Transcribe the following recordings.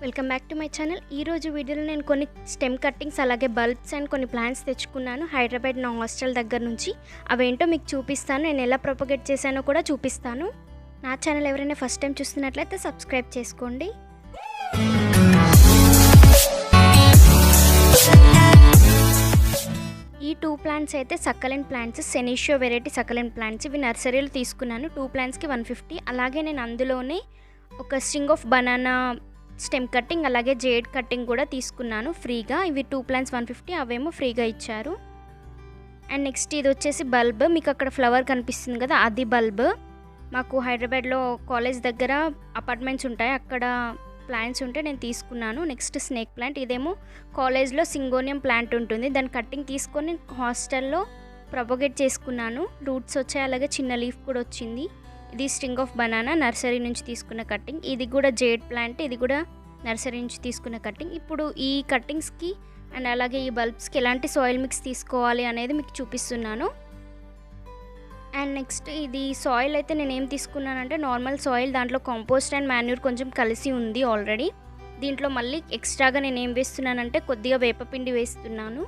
Welcome back to my channel. ఈరోజు వీడియోలో నేను కొన్ని స్టెమ్ కట్టింగ్స్ అలాగే బల్బ్స్ అండ్ కొన్ని ప్లాంట్స్ తెచ్చుకున్నాను హైదరాబాద్ నా హాస్టల్ దగ్గర నుంచి. అవేంటో మీకు చూపిస్తాను, నేను ఎలా ప్రొపగేట్ చేశానో కూడా చూపిస్తాను. నా ఛానల్ ఎవరైనా ఫస్ట్ టైం చూస్తున్నట్లయితే సబ్స్క్రైబ్ చేసుకోండి. ఈ 2 ప్లాంట్స్ అయితే సక్కలెంట్ ప్లాంట్స్, సెనిషియో వెరైటీ సక్కలెంట్ ప్లాంట్స్. ఇవి నర్సరీలో తీసుకున్నాను. 2 ప్లాంట్స్కి 150. అలాగే నేను అందులోనే ఒక string of banana stem cutting అలాగే జేడ్ కట్టింగ్ కూడా తీసుకున్నాను ఫ్రీగా. ఇవి 2 ప్లాంట్స్ 150, అవేమో ఫ్రీగా ఇచ్చారు. అండ్ నెక్స్ట్ ఇది వచ్చేసి బల్బ్, మీకు అక్కడ ఫ్లవర్ కనిపిస్తుంది కదా, అది బల్బ్. మాకు హైదరాబాద్లో కాలేజ్ దగ్గర అపార్ట్మెంట్స్ ఉంటాయి, అక్కడ ప్లాంట్స్ ఉంటే నేను తీసుకున్నాను. నెక్స్ట్ స్నేక్ ప్లాంట్, ఇదేమో కాలేజ్లో సింగోనియం ప్లాంట్ ఉంటుంది, దాని కట్టింగ్ తీసుకొని హాస్టల్లో ప్రొపగేట్ చేసుకున్నాను. రూట్స్ వచ్చాయి, అలాగే చిన్న లీఫ్ కూడా వచ్చింది. ఇది స్ట్రింగ్ ఆఫ్ బనానా నర్సరీ నుంచి తీసుకున్న కట్టింగ్. ఇది కూడా జేడ్ ప్లాంట్, ఇది కూడా నర్సరీ నుంచి తీసుకున్న కట్టింగ్. ఇప్పుడు ఈ కట్టింగ్స్కి అండ్ అలాగే ఈ బల్బ్స్కి ఎలాంటి సాయిల్ మిక్స్ తీసుకోవాలి అనేది మీకు చూపిస్తున్నాను. అండ్ నెక్స్ట్ ఇది సాయిల్ అయితే నేను ఏం తీసుకున్నానంటే నార్మల్ సాయిల్, దాంట్లో కాంపోస్ట్ అండ్ మాన్యూర్ కొంచెం కలిసి ఉంది ఆల్రెడీ. దీంట్లో మళ్ళీ ఎక్స్ట్రాగా నేను ఏం వేస్తున్నానంటే కొద్దిగా వేపపిండి వేస్తున్నాను,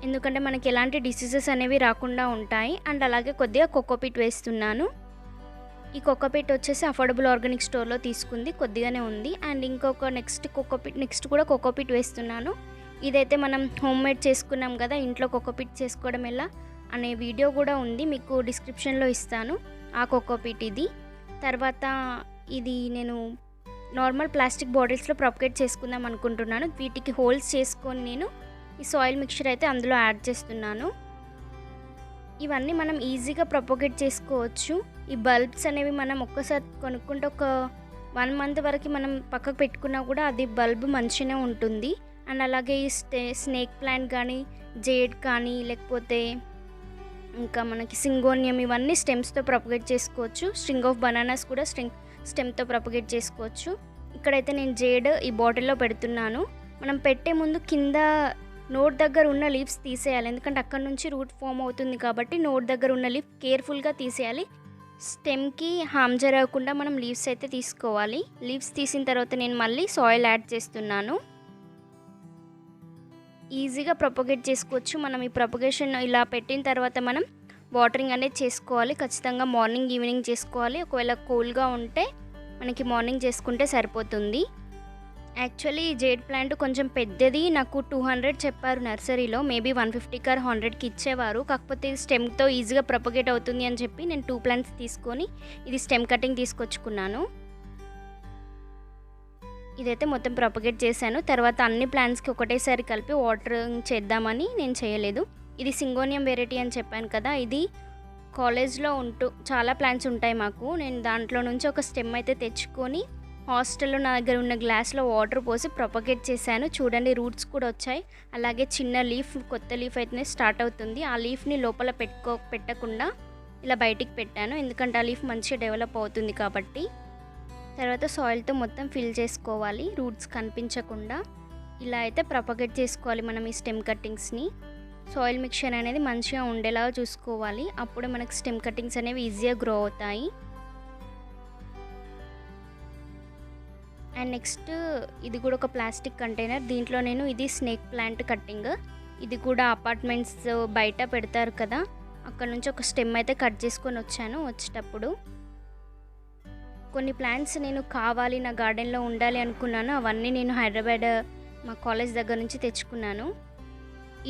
ఎందుకంటే మనకి ఎలాంటి డిసీజెస్ అనేవి రాకుండా ఉంటాయి. అండ్ అలాగే కొద్దిగా కోకోపీట్ వేస్తున్నాను. ఈ కోకోపీట్ వచ్చేసి అఫోర్డబుల్ ఆర్గానిక్ స్టోర్లో తీసుకుంది, కొద్దిగానే ఉంది. అండ్ ఇంకొక నెక్స్ట్ కూడా కోకోపీట్ వేస్తున్నాను. ఇదైతే మనం హోమ్ మేడ్ చేసుకున్నాం కదా, ఇంట్లో కోకోపీట్ చేసుకోవడం ఎలా అనే వీడియో కూడా ఉంది, మీకు డిస్క్రిప్షన్లో ఇస్తాను ఆ కోకోపీట్ ఇది. తర్వాత ఇది నేను నార్మల్ ప్లాస్టిక్ బాటిల్స్లో ప్రొపగేట్ చేసుకుందాం అనుకుంటున్నాను. వీటికి హోల్స్ చేసుకొని నేను ఈ సాయిల్ మిక్చర్ అయితే అందులో యాడ్ చేస్తున్నాను. ఇవన్నీ మనం ఈజీగా ప్రొపగేట్ చేసుకోవచ్చు. ఈ బల్బ్స్ అనేవి మనం ఒక్కసారి కొనుక్కుంటే ఒక 1 మంత్ వరకు మనం పక్కకు పెట్టుకున్నా కూడా అది బల్బ్ మంచిగానే ఉంటుంది. అండ్ అలాగే ఈ స్నేక్ ప్లాంట్ కానీ జేడ్ కానీ లేకపోతే ఇంకా మనకి సింగోనియం, ఇవన్నీ స్టెమ్స్తో ప్రొపగేట్ చేసుకోవచ్చు. స్ట్రింగ్ ఆఫ్ బనానాస్ కూడా స్టెమ్తో ప్రొపగేట్ చేసుకోవచ్చు. ఇక్కడైతే నేను జేడ్ ఈ బాటిల్లో పెడుతున్నాను. మనం పెట్టే ముందు కింద నోట్ దగ్గర ఉన్న లీవ్స్ తీసేయాలి, ఎందుకంటే అక్కడ నుంచి రూట్ ఫామ్ అవుతుంది కాబట్టి నోట్ దగ్గర ఉన్న లీఫ్ కేర్ఫుల్గా తీసేయాలి. స్టెమ్కి హామ్ జరగకుండా మనం లీవ్స్ అయితే తీసుకోవాలి. లీవ్స్ తీసిన తర్వాత నేను మళ్ళీ సాయిల్ యాడ్ చేస్తున్నాను. ఈజీగా ప్రొపగేట్ చేసుకోవచ్చు. మనం ఈ ప్రొపగేషన్ ఇలా పెట్టిన తర్వాత మనం వాటరింగ్ అనేది చేసుకోవాలి. ఖచ్చితంగా మార్నింగ్ ఈవినింగ్ చేసుకోవాలి. ఒకవేళ కూల్గా ఉంటే మనకి మార్నింగ్ చేసుకుంటే సరిపోతుంది. యాక్చువల్లీ ఈ జేడ్ ప్లాంట్ కొంచెం పెద్దది, నాకు 200 చెప్పారు నర్సరీలో, మేబీ 150 ఆర్ 100కి ఇచ్చేవారు. కాకపోతే ఇది స్టెమ్తో ఈజీగా ప్రొపగేట్ అవుతుంది అని చెప్పి నేను 2 ప్లాంట్స్ తీసుకొని ఇది స్టెమ్ కటింగ్ తీసుకొచ్చుకున్నాను. ఇదైతే మొత్తం ప్రొపగేట్ చేశాను. తర్వాత అన్ని ప్లాంట్స్కి ఒకటేసారి కలిపి వాటరింగ్ చేద్దామని నేను చేయలేదు. ఇది సింగోనియం వెరైటీ అని చెప్పాను కదా, ఇది కాలేజ్లో చాలా ప్లాంట్స్ ఉంటాయి మాకు. నేను దాంట్లో నుంచి ఒక స్టెమ్ అయితే తెచ్చుకొని హాస్టల్లో నా దగ్గర ఉన్న గ్లాస్లో వాటర్ పోసి ప్రొపగేట్ చేశాను. చూడండి రూట్స్ కూడా వచ్చాయి. అలాగే చిన్న లీఫ్, కొత్త లీఫ్ అయితే స్టార్ట్ అవుతుంది. ఆ లీఫ్ని లోపల పెట్టకుండా ఇలా బయటికి పెట్టాను, ఎందుకంటే ఆ లీఫ్ మంచిగా డెవలప్ అవుతుంది కాబట్టి. తర్వాత సాయిల్తో మొత్తం ఫిల్ చేసుకోవాలి, రూట్స్ కనిపించకుండా. ఇలా అయితే ప్రొపగేట్ చేసుకోవాలి మనం ఈ స్టెమ్ కట్టింగ్స్ని. సాయిల్ మిక్చర్ అనేది మంచిగా ఉండేలా చూసుకోవాలి, అప్పుడే మనకి స్టెమ్ కట్టింగ్స్ అనేవి ఈజీగా గ్రో అవుతాయి. అండ్ నెక్స్ట్ ఇది కూడా ఒక ప్లాస్టిక్ కంటైనర్, దీంట్లో నేను ఇది స్నేక్ ప్లాంట్ కట్టింగ్. ఇది కూడా అపార్ట్మెంట్స్ బయట పెడతారు కదా, అక్కడ నుంచి ఒక స్టెమ్ అయితే కట్ చేసుకొని వచ్చాను. వచ్చేటప్పుడు కొన్ని ప్లాంట్స్ నేను కావాలి నా గార్డెన్లో ఉండాలి అనుకున్నాను, అవన్నీ నేను హైదరాబాద్ మా కాలేజ్ దగ్గర నుంచి తెచ్చుకున్నాను.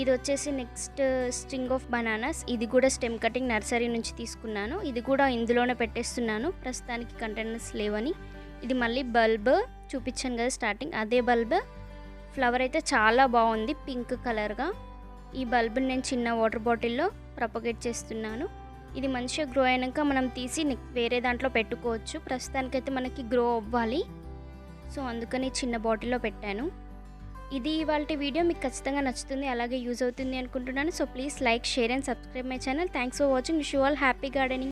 ఇది వచ్చేసి నెక్స్ట్ స్ట్రింగ్ ఆఫ్ బనానాస్, ఇది కూడా స్టెమ్ కటింగ్ నర్సరీ నుంచి తీసుకున్నాను. ఇది కూడా ఇందులోనే పెట్టేస్తున్నాను, ప్రస్తుతానికి కంటైనర్స్ లేవని. ఇది మళ్ళీ బల్బ్ చూపించాను కదా స్టార్టింగ్, అదే బల్బ్. ఫ్లవర్ అయితే చాలా బాగుంది, పింక్ కలర్గా. ఈ బల్బ్ని నేను చిన్న వాటర్ బాటిల్లో ప్రొపగేట్ చేస్తున్నాను. ఇది మంచిగా గ్రో అయినాక మనం తీసి వేరే దాంట్లో పెట్టుకోవచ్చు. ప్రస్తుతానికైతే మనకి గ్రో అవ్వాలి, సో అందుకని చిన్న బాటిల్లో పెట్టాను. ఇది ఇవాళ వీడియో మీకు ఖచ్చితంగా నచ్చుతుంది, అలాగే యూజ్ అవుతుంది అనుకుంటున్నాను. So please like, share and subscribe my channel. Thanks for watching. Wish you all happy gardening.